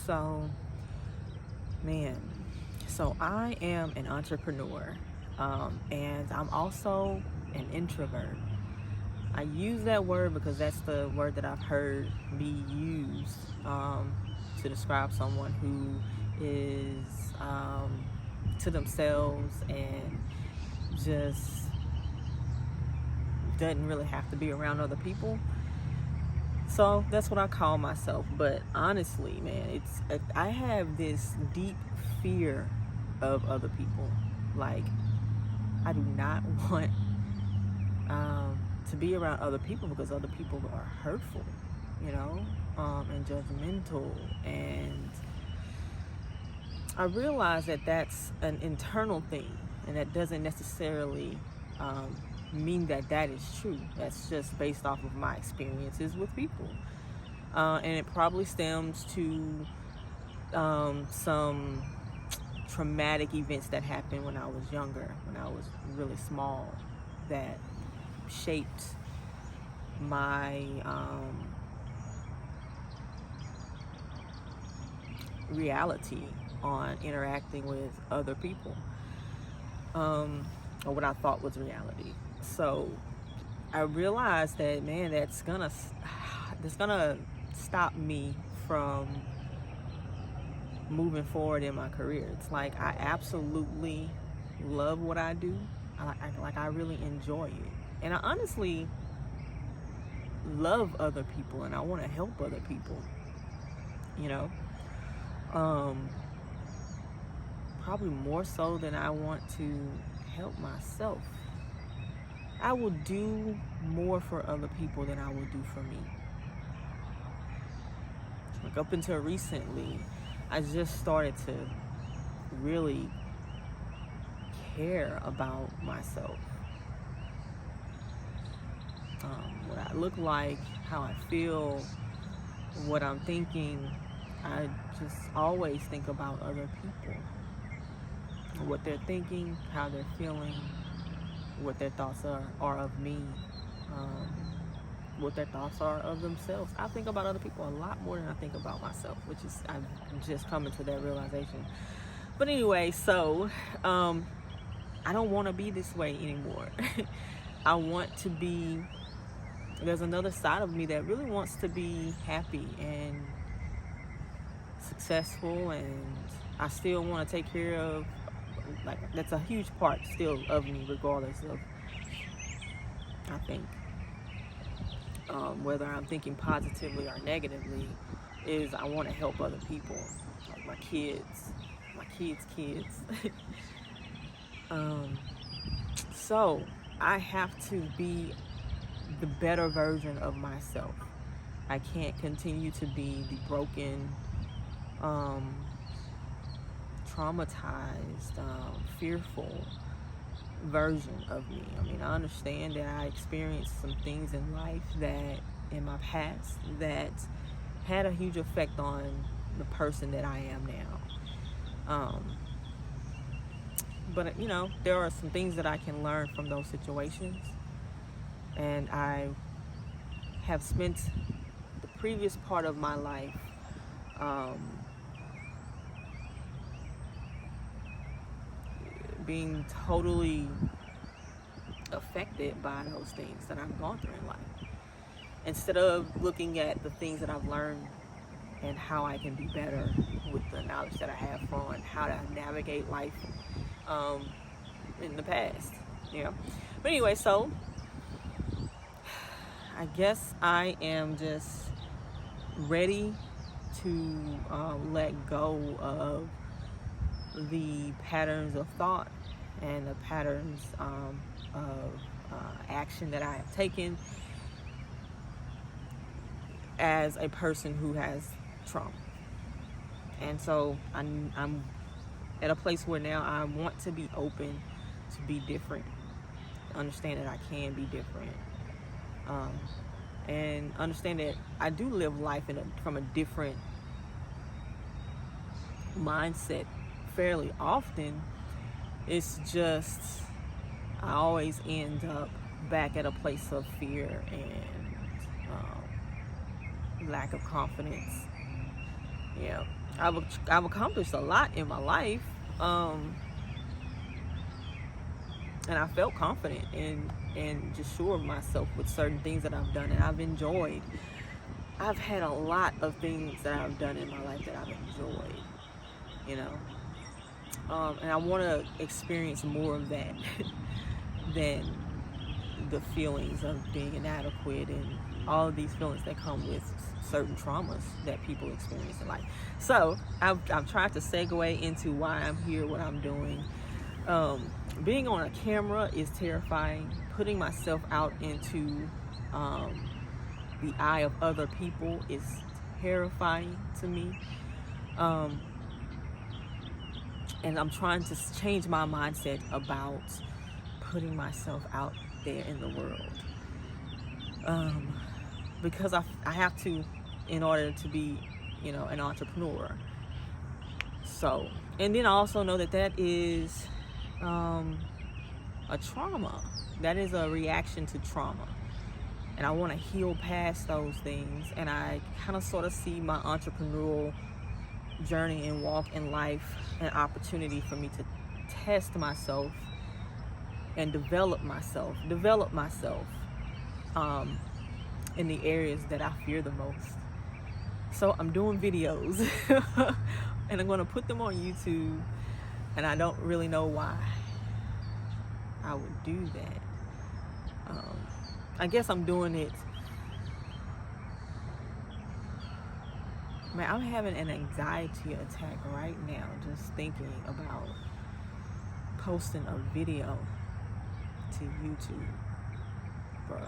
So, man, so I am an entrepreneur, and I'm also an introvert. I use that word because that's the word that I've heard be used to describe someone who is to themselves and just doesn't really have to be around other people. So that's what I call myself. But honestly, man, I have this deep fear of other people. Like, I do not want to be around other people because other people are hurtful, and judgmental. And I realize that that's an internal thing, and that doesn't necessarily mean that that is true. That's just based off of my experiences with people. And it probably stems to some traumatic events that happened when I was younger, when I was really small, that shaped my reality on interacting with other people, or what I thought was reality. So I realized that, man, that's gonna stop me from moving forward in my career. It's like I absolutely love what I do. I really enjoy it, and I honestly love other people, and I want to help other people. Probably more so than I want to help myself. I will do more for other people than I will do for me. Like, up until recently, I just started to really care about myself. What I look like, how I feel, what I'm thinking. I just always think about other people. What they're thinking, how they're feeling, what their thoughts are of me, what their thoughts are of themselves. I think about other people a lot more than I think about myself, which is, I'm just coming to that realization. But anyway, so I don't want to be this way anymore. I want to be, there's another side of me that really wants to be happy and successful, and I still want to take care of, like, that's a huge part still of me, regardless of, I think, whether I'm thinking positively or negatively, is I want to help other people, like my kids' kids. So I have to be the better version of myself. I can't continue to be the broken, traumatized, fearful version of me. I mean, I understand that I experienced some things in life that, in my past, that had a huge effect on the person that I am now. But there are some things that I can learn from those situations, and I have spent the previous part of my life being totally affected by those things that I've gone through in life, instead of looking at the things that I've learned and how I can be better with the knowledge that I have on how to navigate life in the past. But anyway, so I guess I am just ready to let go of the patterns of thought and the patterns of action that I have taken as a person who has trauma. And so I'm at a place where now I want to be open to be different, understand that I can be different, and understand that I do live life from a different mindset fairly often. It's just I always end up back at a place of fear and lack of confidence, Yeah, I've accomplished a lot in my life, and I felt confident and just sure of myself with certain things that I've done, and I've enjoyed. I've had a lot of things that I've done in my life that I've enjoyed, you know, and I want to experience more of that than the feelings of being inadequate and all of these feelings that come with certain traumas that people experience in life. So I've tried to segue into why I'm here, what I'm doing. Being on a camera is terrifying. Putting myself out into the eye of other people is terrifying to me. And I'm trying to change my mindset about putting myself out there in the world. Because I have to, in order to be, an entrepreneur. So, and then I also know that is a trauma. That is a reaction to trauma. And I want to heal past those things. And I kind of sort of see my entrepreneurial journey and walk in life an opportunity for me to test myself and develop myself in the areas that I fear the most. So I'm doing videos and I'm going to put them on YouTube, and I don't really know why I would do that. I guess I'm doing it. Man, I'm having an anxiety attack right now just thinking about posting a video to YouTube, bro.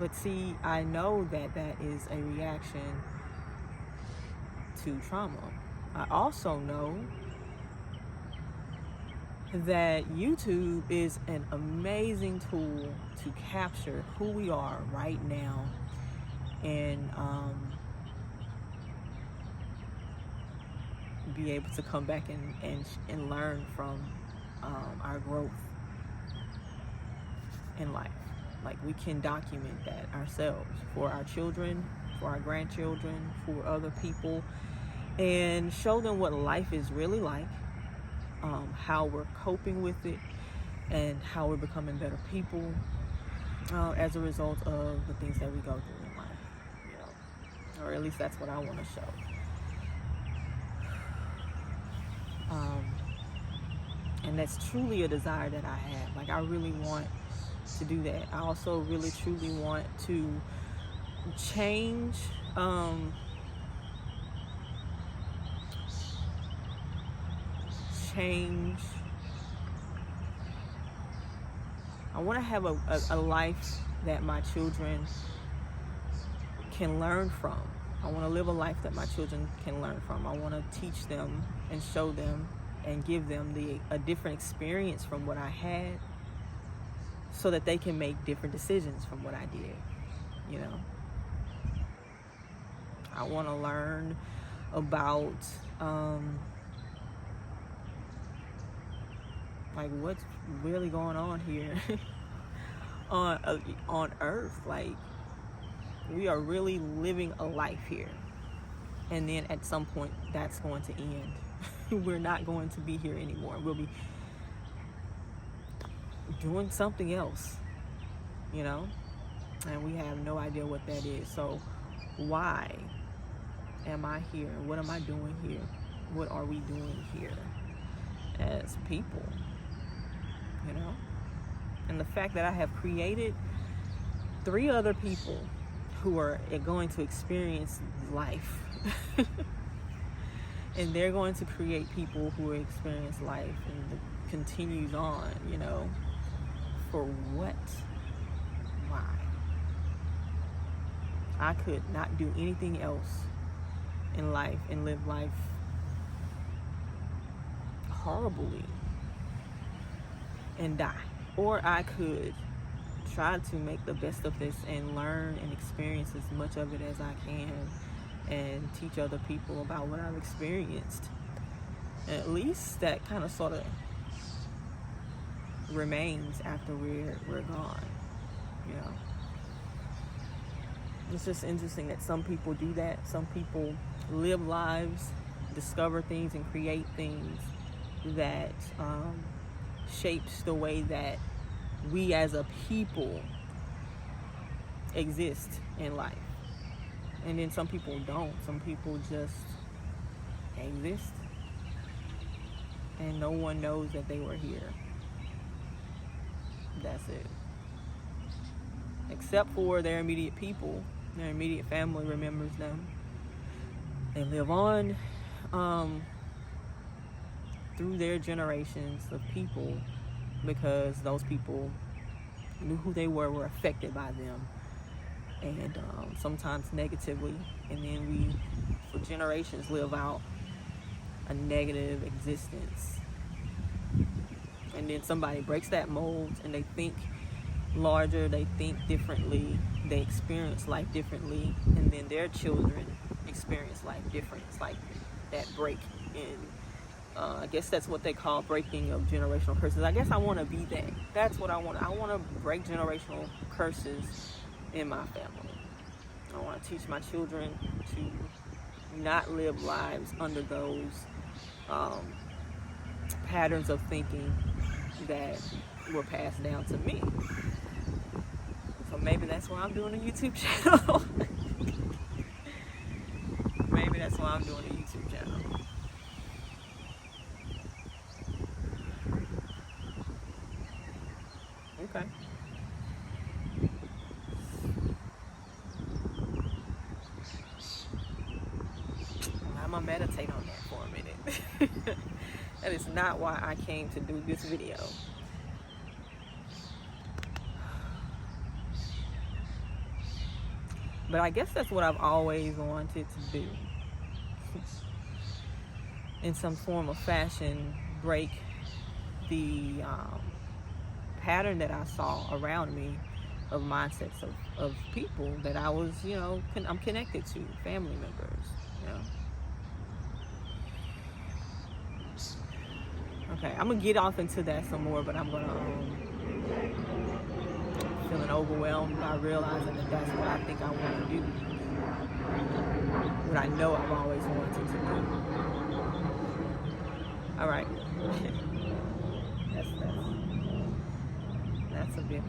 But see, I know that is a reaction to trauma. I also know that YouTube is an amazing tool to capture who we are right now and be able to come back and learn from our growth in life. Like, we can document that ourselves for our children, for our grandchildren, for other people, and show them what life is really like, how we're coping with it, and how we're becoming better people as a result of the things that we go through in life, or at least that's what I want to show. And that's truly a desire that I have. Like, I really want to do that. I also really truly want to change I want to have a life that my children can learn from. I want to live a life that my children can learn from. I want to teach them and show them and give them a different experience from what I had, so that they can make different decisions from what I did. I want to learn about like what's really going on here on Earth. Like, we are really living a life here, and then at some point that's going to end. We're not going to be here anymore. We'll be doing something else, and we have no idea what that is. So why am I here? What am I doing here? What are we doing here as people? And the fact that I have created 3 other people who are going to experience life and they're going to create people who experience life, and it continues on, for what? Why? I could not do anything else in life and live life horribly and die. Or I could try to make the best of this and learn and experience as much of it as I can and teach other people about what I've experienced. And at least that kind of sort of remains after we're gone, it's just interesting that some people do that. Some people live lives, discover things, and create things that shapes the way that we as a people exist in life. And then some people don't. Some people just exist and no one knows that they were here. That's it. Except for their immediate people. Their immediate family remembers them. They live on through their generations of people, because those people knew who they were affected by them, and sometimes negatively. And then we, for generations, live out a negative existence. And then somebody breaks that mold and they think larger, they think differently, they experience life differently, and then their children experience life different. It's like that break in, I guess that's what they call breaking of generational curses. I guess I want to be that. That's what I want. I want to break generational curses in my family. I want to teach my children to not live lives under those patterns of thinking that were passed down to me. So maybe that's why I'm doing a YouTube channel. Maybe that's why I'm doing a YouTube channel. Okay. I'm gonna meditate on that for a minute. That is not why I came to do this video. But I guess that's what I've always wanted to do. In some form of fashion, break the pattern that I saw around me of mindsets of people that I was, I'm connected to, family members, Okay, I'm gonna get off into that some more, but I'm gonna feeling overwhelmed by realizing that that's what I think I want to do, what I know I've always wanted to do. All right, that's a bit.